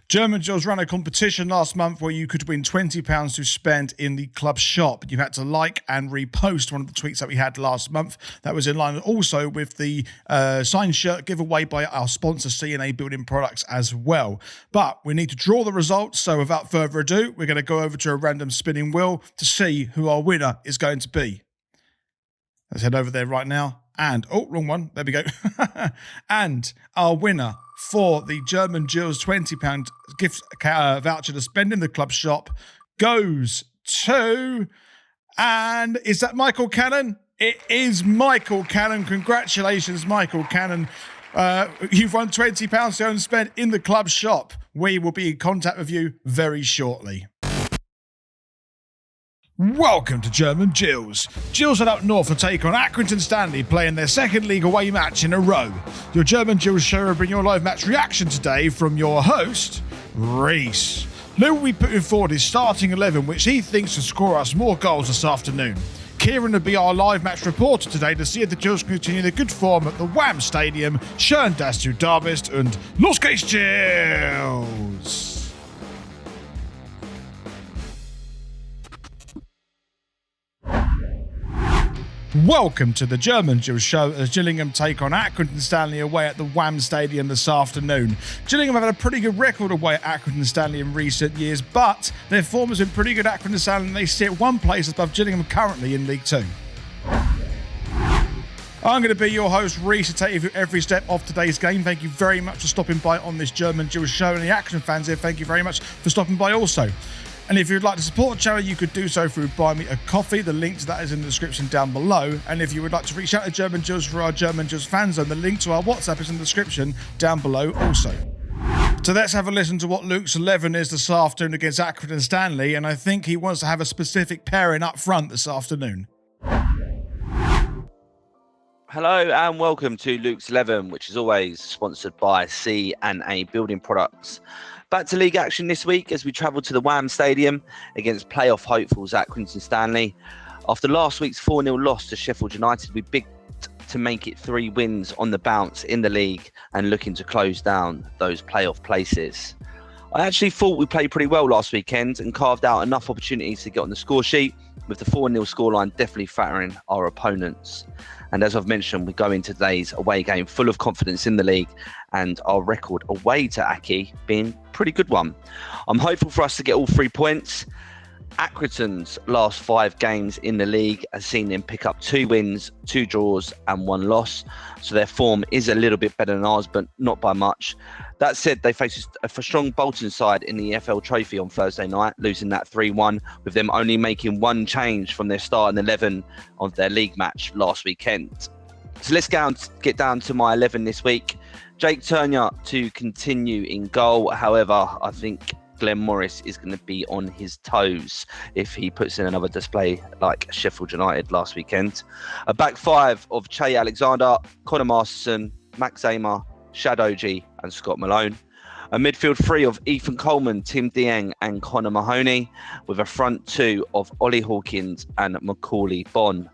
German Gills ran a competition last month where you could win £20 to spend in the club shop. You had to like and repost one of the tweets that we had last month. That was in line also with the signed shirt giveaway by our sponsor C&A Building Products as well. But we need to draw the results, so without further ado, we're going to go over to a random spinning wheel to see who our winner is going to be. Let's head over there right now. And, oh, wrong one. There we go. And our winner for the German Gills £20 gift voucher to spend in the club shop goes to... And is that Michael Cannon? It is Michael Cannon. Congratulations, Michael Cannon. You've won £20 to go and spend in the club shop. We will be in contact with you very shortly. Welcome to German Gills. Gills head up north to take on Accrington Stanley, playing their second league away match in a row. Your German Gills show will bring your live match reaction today from your host, Reese. Lou will be putting forward his starting 11, which he thinks will score us more goals this afternoon. Kirrien will be our live match reporter today to see if the Gills continue their good form at the Wham Stadium. Schön, dass du da bist, und los geht's, Gills! Welcome to the German Gills show as Gillingham take on Accrington Stanley away at the Wham Stadium this afternoon. Gillingham have had a pretty good record away at Accrington Stanley in recent years, but their form has been pretty good at Accrington Stanley and they sit one place above Gillingham currently in League Two. I'm going to be your host, Reese, to take you through every step of today's game. Thank you very much for stopping by on this German Gills show, and the Accrington fans here, thank you very much for stopping by also. And if you'd like to support the channel, you could do so through Buy Me a Coffee. The link to that is in the description down below. And if you would like to reach out to German Gills for our German Gills fan zone, the link to our WhatsApp is in the description down below also. So let's have a listen to what Luke's 11 is this afternoon against Accrington Stanley. And I think he wants to have a specific pairing up front this afternoon. Hello and welcome to Luke's 11, which is always sponsored by C&A Building Products. Back to league action this week as we travel to the Wham Stadium against playoff hopefuls Accrington Stanley. After last week's 4-0 loss to Sheffield United, we bigged to make it 3 wins on the bounce in the league and looking to close down those playoff places. I actually thought we played pretty well last weekend and carved out enough opportunities to get on the score sheet, with the 4-0 scoreline definitely flattering our opponents. And as I've mentioned, we go into today's away game full of confidence in the league and our record away to Aki being a pretty good one. I'm hopeful for us to get all 3 points. Accrington's last 5 games in the league has seen them pick up 2 wins, 2 draws and 1 loss. So their form is a little bit better than ours, but not by much. That said, they faced a strong Bolton side in the EFL Trophy on Thursday night, losing that 3-1, with them only making 1 change from their starting 11 of their league match last weekend. So let's get down to my 11 this week. Jake Turner to continue in goal. However, I think Glenn Morris is going to be on his toes if he puts in another display like Sheffield United last weekend. A back 5 of Che Alexander, Connor Masterson, Max Zamer, Shad Oji and Scott Malone. A midfield 3 of Ethan Coleman, Tim Dieng and Connor Mahoney, with a front 2 of Ollie Hawkins and Macaulay Bonne.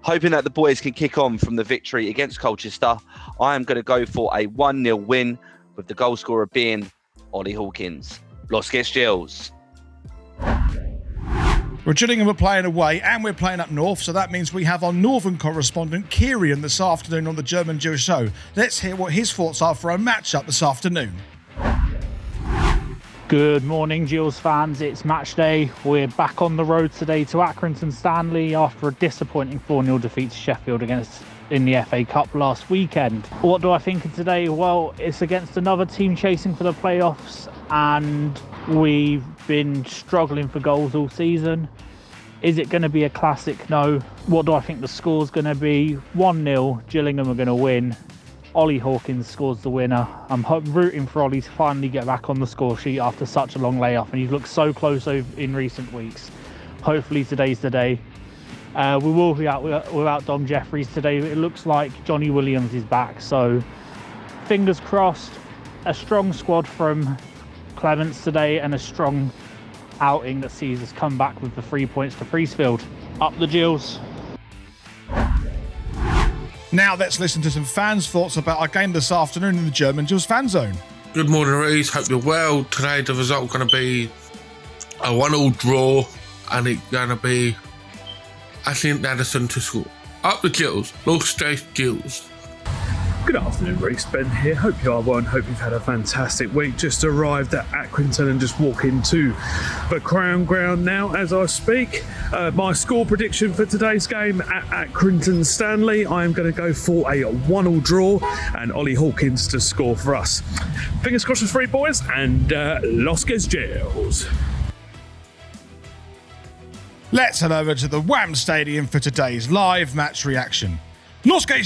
Hoping that the boys can kick on from the victory against Colchester, I am going to go for a 1-0 win, with the goal scorer being Ollie Hawkins. Los geht's, Gills. Well, Gillingham are playing away and we're playing up north, so that means we have our northern correspondent Kirrien this afternoon on the German Gills show. Let's hear what his thoughts are for our match-up this afternoon. Good morning, Gills fans. It's match day. We're back on the road today to Accrington Stanley after a disappointing 4-0 defeat to Sheffield in the FA Cup last weekend. What do I think of today? Well, it's against another team chasing for the playoffs and we've been struggling for goals all season. Is it going to be a classic? No. What do I think the score's going to be? 1-0, Gillingham are going to win. Ollie Hawkins scores the winner. I'm rooting for Ollie to finally get back on the score sheet after such a long layoff, and he's looked so close in recent weeks. Hopefully today's the day. We will be out without Dom Jeffries today. It looks like Johnny Williams is back, so fingers crossed. A strong squad from Clements today and a strong outing that sees us come back with the 3 points to Priestfield. Up the Gills. Now let's listen to some fans' thoughts about our game this afternoon in the German Gills fan zone. Good morning, Reece. Hope you're well. Today the result going to be a 1-1 draw, and it's going to be Accrington Addison to score. Up the Gills. North State Gills. Good afternoon, Reece. Ben here. Hope you are well and hope you've had a fantastic week. Just arrived at Accrington and just walk into the Crown Ground now as I speak. My score prediction for today's game at Accrington Stanley, I am going to go for a 1-1 draw and Ollie Hawkins to score for us. Fingers crossed for 3 boys and Los Gills. Let's head over to the Wham Stadium for today's live match reaction. Los Gills.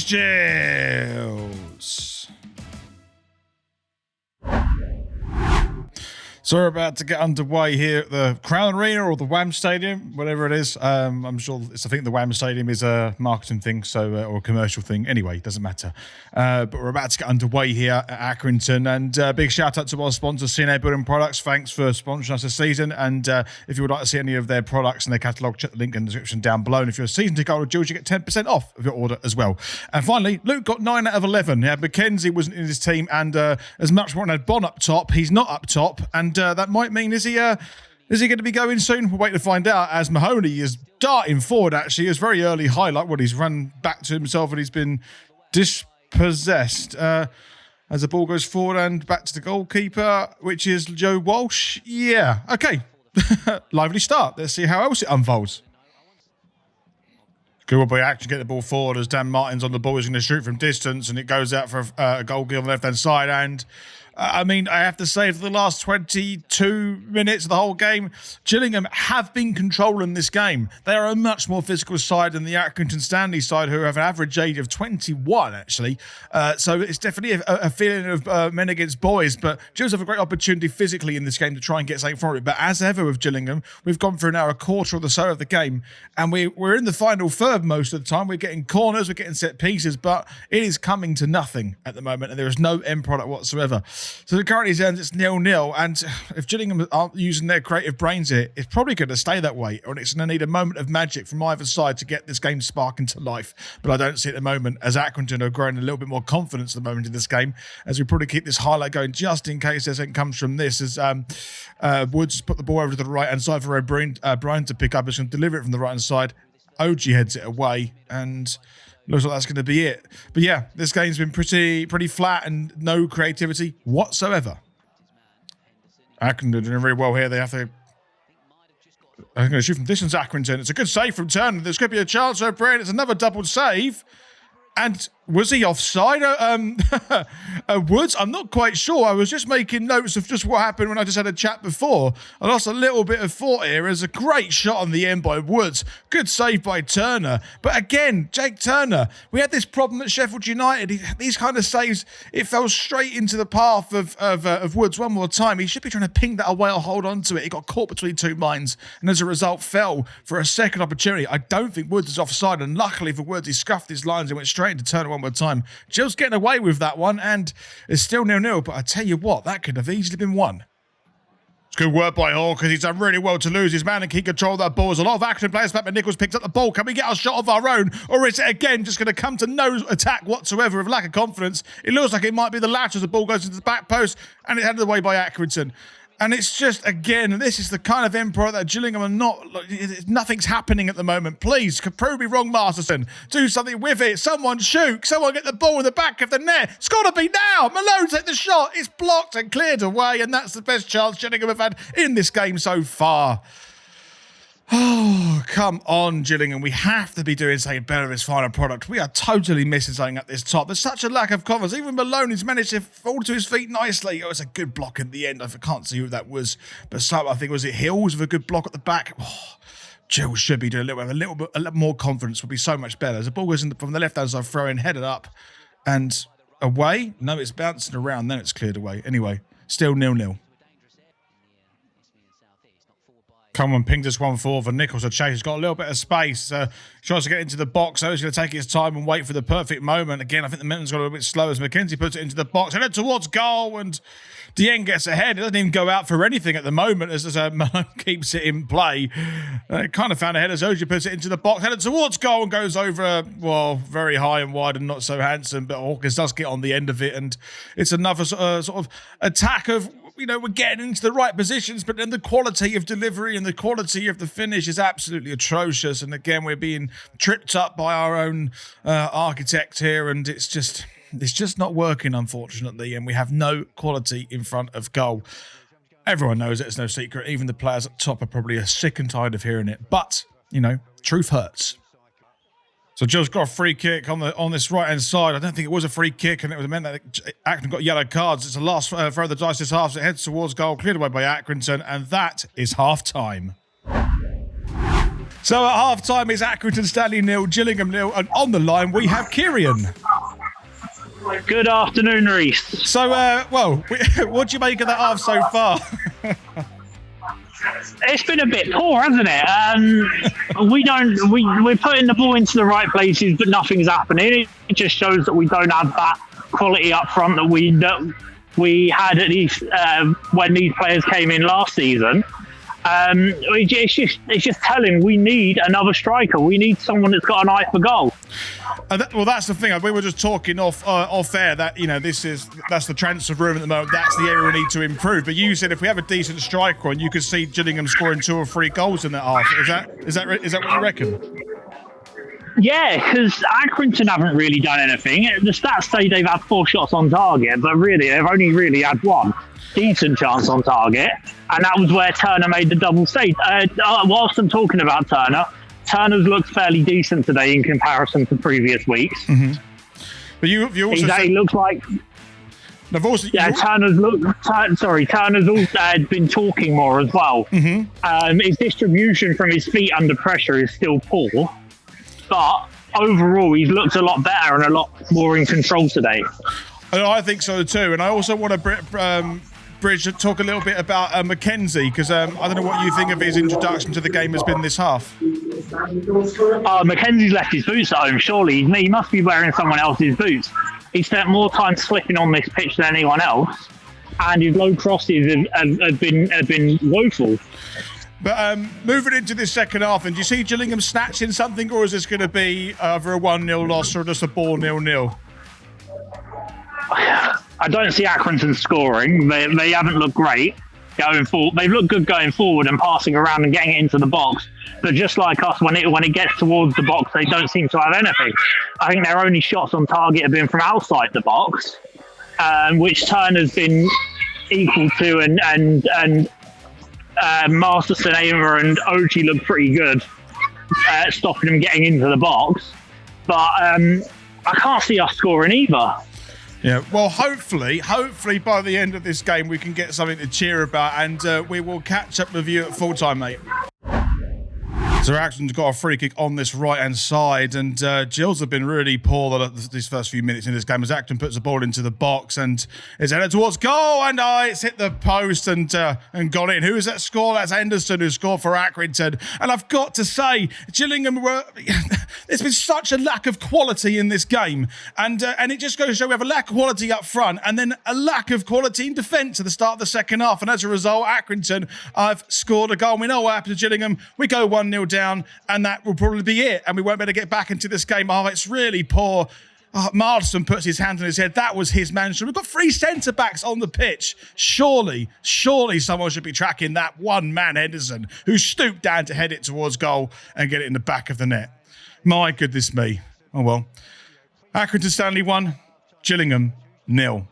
So we're about to get underway here at the Crown Arena or the Wham Stadium, whatever it is. I think the Wham Stadium is a marketing thing, or a commercial thing. Anyway, it doesn't matter. But we're about to get underway here at Accrington. And big shout out to our sponsor, CNA Building Products. Thanks for sponsoring us this season. And if you would like to see any of their products and their catalogue, check the link in the description down below. And if you're a season ticket holder, Gills, you get 10% off of your order as well. And finally, Luke got 9 out of 11. Yeah, Mackenzie wasn't in his team, and as much more had Bon up top, he's not up top. And that might mean, is he going to be going soon? We'll wait to find out, as Mahoney is darting forward, actually. His very early highlight, he's run back to himself and he's been dispossessed. As the ball goes forward and back to the goalkeeper, which is Joe Walsh. Yeah, okay. Lively start. Let's see how else it unfolds. Good by action, get the ball forward as Dan Martin's on the ball. He's going to shoot from distance and it goes out for a goal on the left-hand side. And I have to say, for the last 22 minutes of the whole game, Gillingham have been controlling this game. They are a much more physical side than the Accrington Stanley side, who have an average age of 21, actually. So it's definitely a feeling of men against boys, but Gills have a great opportunity physically in this game to try and get something from it. But as ever with Gillingham, we've gone for now a quarter or so of the game, and we're in the final third most of the time. We're getting corners, we're getting set pieces, but it is coming to nothing at the moment, and there is no end product whatsoever. So the currently stands, it's 0-0, and if Gillingham aren't using their creative brains here, it's probably going to stay that way, or it's going to need a moment of magic from either side to get this game sparking to life. But I don't see it at the moment, as Accrington are growing a little bit more confidence at the moment in this game, as we probably keep this highlight going just in case anything comes from this, as Woods put the ball over to the right-hand side for Brian to pick up. He's going to deliver it from the right-hand side. OG heads it away, and looks like that's going to be it. But yeah, this game's been pretty flat and no creativity whatsoever. Accrington are doing really well here. They have to... I'm going to shoot from distance, Accrington. It's a good save from Turner. There's going to be a chance for O'Brien. It's another double save. And was he offside? Woods? I'm not quite sure. I was just making notes of just what happened when I just had a chat before. I lost a little bit of thought here. There's a great shot on the end by Woods. Good save by Turner. But again, Jake Turner, we had this problem at Sheffield United. These kind of saves, it fell straight into the path of Woods one more time. He should be trying to ping that away or hold on to it. He got caught between two minds and as a result fell for a second opportunity. I don't think Woods is offside, and luckily for Woods, he scuffed his lines and went straight into Turner one more time. Gills getting away with that one, and it's still 0-0, but I tell you what, that could have easily been won. It's good work by Hall, because he's done really well to lose his man and keep control of that ball. There's a lot of action players back, but Nichols picked up the ball. Can we get a shot of our own, or is it again just going to come to no attack whatsoever with lack of confidence? It looks like it might be the latter as the ball goes into the back post, and it's headed away by Accrington. And it's just, again, this is the kind of end product that Gillingham are not... Nothing's happening at the moment. Please, prove me wrong, Masterson. Do something with it. Someone shoot. Someone get the ball in the back of the net. It's got to be now. Malone take the shot. It's blocked and cleared away, and that's the best chance Gillingham have had in this game so far. Oh, come on, Gillingham. We have to be doing something better with this final product. We are totally missing something at this top. There's such a lack of confidence. Even Maloney's managed to fall to his feet nicely. Oh, it's a good block in the end. I can't see who that was. But I think, was it Hills with a good block at the back? Oh, Gills should be doing a little more confidence. Would be so much better. As the ball goes from the left-hand side, throwing, headed up and away. No, it's bouncing around. Then it's cleared away. Anyway, still 0-0. Coleman pinged this one forward for Nichols. Chase has got a little bit of space. Tries to get into the box. So he's going to take his time and wait for the perfect moment. Again, I think the momentum's got a little bit slow as McKenzie puts it into the box. Headed towards goal, and Dieng gets ahead. It doesn't even go out for anything at the moment as Malone keeps it in play. Kind of found ahead as Oji puts it into the box. Headed towards goal and goes over, well, very high and wide and not so handsome. But Hawkins does get on the end of it. And it's another sort of attack of, we're getting into the right positions, but then the quality of delivery and the quality of the finish is absolutely atrocious. And again, we're being tripped up by our own architect here, and it's just not working, unfortunately. And we have no quality in front of goal. Everyone knows it, it's no secret. Even the players up top are probably sick and tired of hearing it. But, truth hurts. So Gills got a free kick on this right-hand side. I don't think it was a free kick, and it meant that Accrington got yellow cards. It's the last throw of the dice this half, so it heads towards goal, cleared away by Accrington, and that is half-time. So at half-time, it's Accrington Stanley 0, Gillingham 0, and on the line we have Kirrien. Good afternoon, Reese. So, what do you make of that half so far? It's been a bit poor, hasn't it? We're putting the ball into the right places, but nothing's happening. It just shows that we don't have that quality up front that we had at least when these players came in last season. It's just telling we need another striker. We need someone that's got an eye for goal. That's the thing. We were just talking off air that that's the transfer room at the moment. That's the area we need to improve. But you said if we have a decent striker on, you could see Gillingham scoring 2 or 3 goals in that half. Is that what you reckon? Yeah, because Accrington haven't really done anything. The stats say they've had 4 shots on target, but really they've only really had 1 decent chance on target, and that was where Turner made the double save. Whilst I'm talking about Turner's looked fairly decent today in comparison to previous weeks. Mm-hmm. But you also said, he looks like. Turner's also been talking more as well. Mm-hmm. His distribution from his feet under pressure is still poor, but overall he's looked a lot better and a lot more in control today. I think so too, and I also want to talk a little bit about McKenzie, because I don't know what you think of his introduction to the game has been this half. McKenzie's left his boots at home, surely. He must be wearing someone else's boots. He spent more time slipping on this pitch than anyone else, and his low crosses have been woeful. But moving into this second half, and do you see Gillingham snatching something, or is this going to be either a 1-0 loss or just a ball 0-0? I don't see Accrington scoring. They haven't looked great going forward. They've looked good going forward and passing around and getting it into the box. But just like us, when it gets towards the box, they don't seem to have anything. I think their only shots on target have been from outside the box, which Turner's been equal to, and Masterson, Ava and Ochi look pretty good at stopping them getting into the box. But I can't see us scoring either. Yeah, well, hopefully by the end of this game we can get something to cheer about, and we will catch up with you at full time, mate. So Accrington's got a free kick on this right-hand side, and Gills have been really poor these first few minutes in this game as Accrington puts the ball into the box and it's headed towards goal, and it's hit the post and gone in. Who is that score? That's Henderson who scored for Accrington. And I've got to say, Gillingham there's been such a lack of quality in this game, and it just goes to show we have a lack of quality up front and then a lack of quality in defence at the start of the second half. And as a result, Accrington have scored a goal. We know what happened to Gillingham. We go 1-0 down, and that will probably be it, and we won't be able to get back into this game. It's really poor. Marsden puts his hand on his head. That was his management. We've got 3 centre-backs on the pitch. Surely someone should be tracking that one man, Henderson, who stooped down to head it towards goal and get it in the back of the net. My goodness me. Oh well. Accrington Stanley 1, Gillingham 0.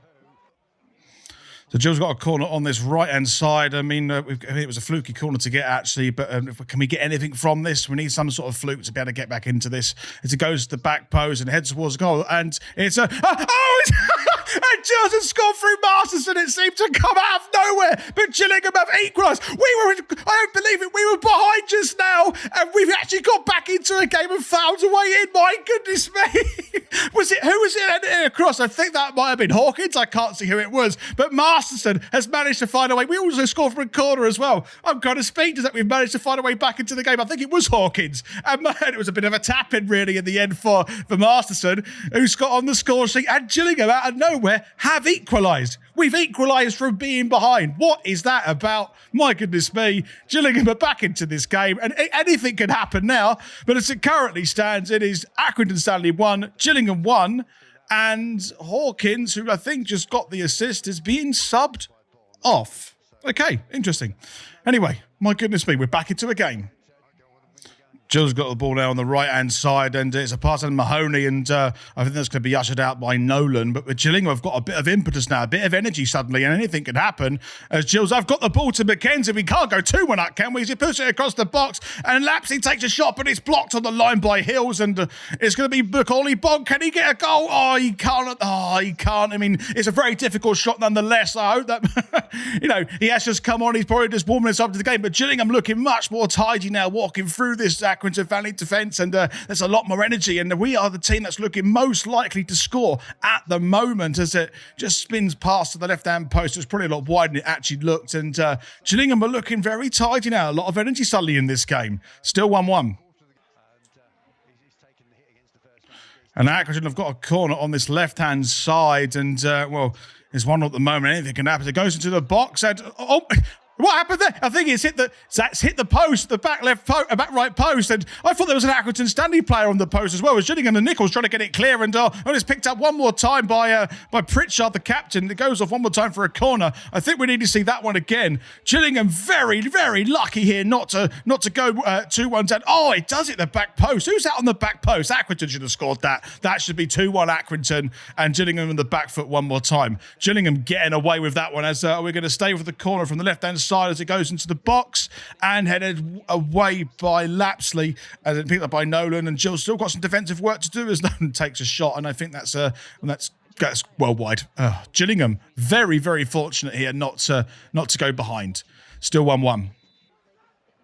So Gills got a corner on this right-hand side. I mean, it was a fluky corner to get, actually, but can we get anything from this? We need some sort of fluke to be able to get back into this. As it goes to the back post and heads towards the goal, and it's a... And Gills had scored through Masterson. It seemed to come out of nowhere. But Gillingham have equalised. I don't believe it. We were behind just now. And we've actually got back into a game and found a way in. My goodness me. Who was it across? I think that might have been Hawkins. I can't see who it was. But Masterson has managed to find a way. We also scored from a corner as well. I'm kind of speechless that we've managed to find a way back into the game. I think it was Hawkins. And it was a bit of a tap-in really in the end for Masterson, who's got on the score sheet. And Gillingham out of nowhere have equalised. We've equalised from being behind. What is that about? My goodness me. Gillingham are back into this game and anything can happen now. But as it currently stands, it is Accrington Stanley 1, Gillingham 1, and Hawkins, who I think just got the assist, is being subbed off. Okay, interesting. Anyway, my goodness me, we're back into a game. Gills got the ball now on the right-hand side, and it's a pass on Mahoney, and I think that's going to be ushered out by Nolan. But with Gillingham, have got a bit of impetus now, a bit of energy suddenly, and anything can happen. As Gills, I've got the ball to McKenzie. We can't go 2-1 up, can we? He puts it across the box, and Lapsley takes a shot, but it's blocked on the line by Hills, and it's going to be Macaulay Bond. Can he get a goal? Oh, he can't. He can't. I mean, it's a very difficult shot nonetheless. I hope that, he has just come on. He's probably just warming us up to the game. But Gillingham looking much more tidy now, walking through this Accrington Valley defence, and there's a lot more energy, and we are the team that's looking most likely to score at the moment as it just spins past to the left-hand post. It's probably a lot wider than it actually looked, and Gillingham are looking very tidy now. A lot of energy suddenly in this game. Still 1-1. And Accrington have got a corner on this left-hand side, and, there's one at the moment. Anything can happen. It goes into the box, and... what happened there? I think it's hit the post, the back right post, and I thought there was an Accrington Stanley player on the post as well. It was Gillingham and Nichols trying to get it clear, and it's picked up one more time by Pritchard, the captain. It goes off one more time for a corner. I think we need to see that one again. Gillingham very, very lucky here not to go 2-1 down. Oh, it does hit the back post. Who's out on the back post? Accrington should have scored that. That should be 2-1 Accrington, and Gillingham on the back foot one more time. Gillingham getting away with that one as we're going to stay with the corner from the left-hand side as it goes into the box and headed away by Lapsley as it picked up by Nolan, and Gills still got some defensive work to do as Nolan takes a shot, and I think that's well wide. Gillingham very, very fortunate here not to go behind. Still 1-1.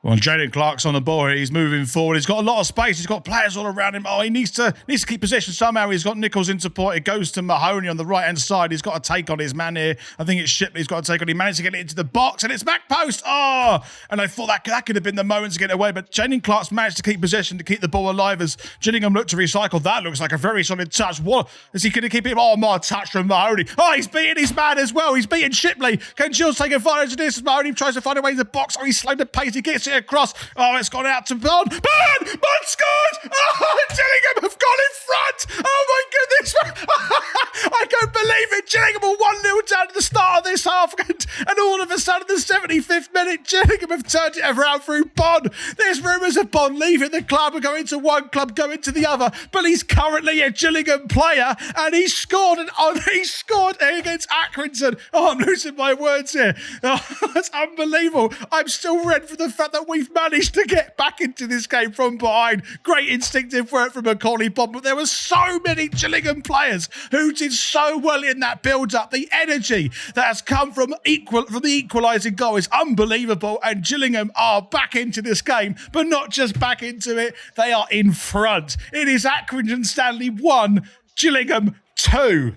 Well, Jaden Clark's on the ball here. He's moving forward. He's got a lot of space. He's got players all around him. Oh, he needs to keep possession somehow. He's got Nichols in support. It goes to Mahoney on the right-hand side. He's got to take on his man here. I think it's Shipley he's got to take on. He managed to get it into the box, and it's back post. Oh, and I thought that could have been the moment to get away, but Jaden Clark's managed to keep possession, to keep the ball alive as Gillingham look to recycle. That looks like a very solid touch. What? Is he going to keep it? Oh, my touch from Mahoney. Oh, he's beating his man as well. He's beating Shipley. Can Gills take advantage of this as Mahoney tries to find a way to the box? Oh, he's slowed the pace. He gets it across. Oh, it's gone out to Bond. Bond scored! Oh, Gillingham have gone in front! Oh my goodness! I can't believe it! Gillingham are 1-0 down at the start of this half, and all of a sudden, the 75th minute, Gillingham have turned it around through Bond. There's rumours of Bond leaving the club and going to one club, going to the other, but he's currently a Gillingham player, and he scored against Accrington. Oh, I'm losing my words here. Oh, that's unbelievable. I'm still red for the fact that we've managed to get back into this game from behind. Great instinctive work from Macaulay Bond, but there were so many Gillingham players who did so well in that build-up. The energy that has come from the equalising goal is unbelievable, and Gillingham are back into this game, but not just back into it, they are in front. It is Accrington Stanley 1, Gillingham 2.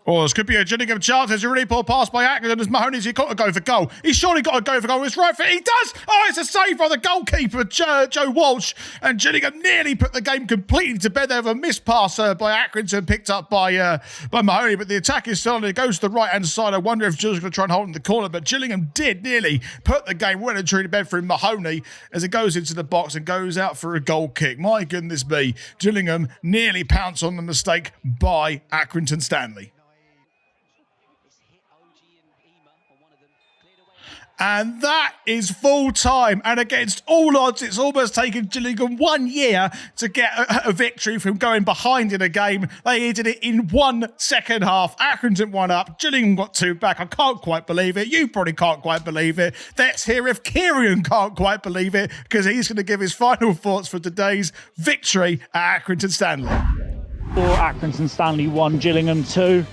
Oh, this could be a Gillingham chance. There's a really poor pass by Accrington as Mahoney's got to go for goal. He's surely got to go for goal. It's right for it. He does. Oh, it's a save by the goalkeeper, Joe Walsh. And Gillingham nearly put the game completely to bed. There was a missed pass by Accrington, picked up by Mahoney. But the attack is still on. It goes to the right-hand side. I wonder if Gills is going to try and hold in the corner. But Gillingham did nearly put the game well and truly to bed through Mahoney as it goes into the box and goes out for a goal kick. My goodness me. Gillingham nearly pounced on the mistake by Accrington Stanley. And that is full time. And against all odds, it's almost taken Gillingham 1 year to get a victory from going behind in a game. They did it in 1 second half. Accrington 1 up. Gillingham got 2 back. I can't quite believe it. You probably can't quite believe it. Let's hear if Kirrien can't quite believe it, because he's going to give his final thoughts for today's victory at Accrington Stanley. For Accrington Stanley 1, Gillingham 2.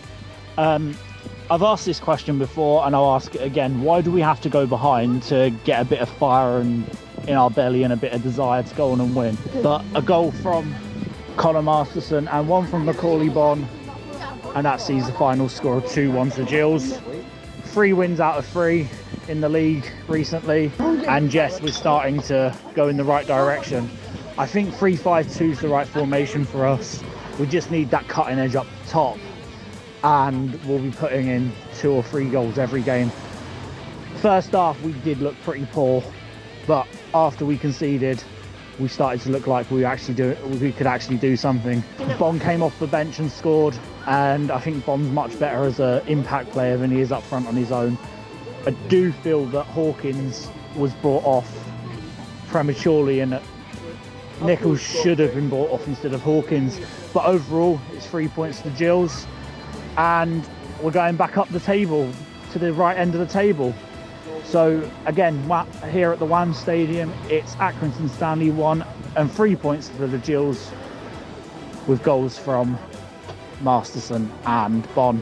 I've asked this question before and I'll ask it again. Why do we have to go behind to get a bit of fire in our belly and a bit of desire to go on and win? But a goal from Connor Masterson and one from Macaulay Bonne, and that sees the final score of 2-1 to Gills. 3 wins out of 3 in the league recently, and yes, we're starting to go in the right direction. I think 3-5-2 is the right formation for us. We just need that cutting edge up top, and we'll be putting in 2 or 3 goals every game. First half we did look pretty poor, but after we conceded we started to look like we could actually do something. Bonne came off the bench and scored, and I think Bonne's much better as an impact player than he is up front on his own. I do feel that Hawkins was brought off prematurely and that Nichols should have been brought off instead of Hawkins, but overall it's 3 points to Gills. And we're going back up the table to the right end of the table. So again, here at the WAM Stadium, it's Accrington Stanley 1 and 3 points for the Gills, with goals from Masterson and Bonne.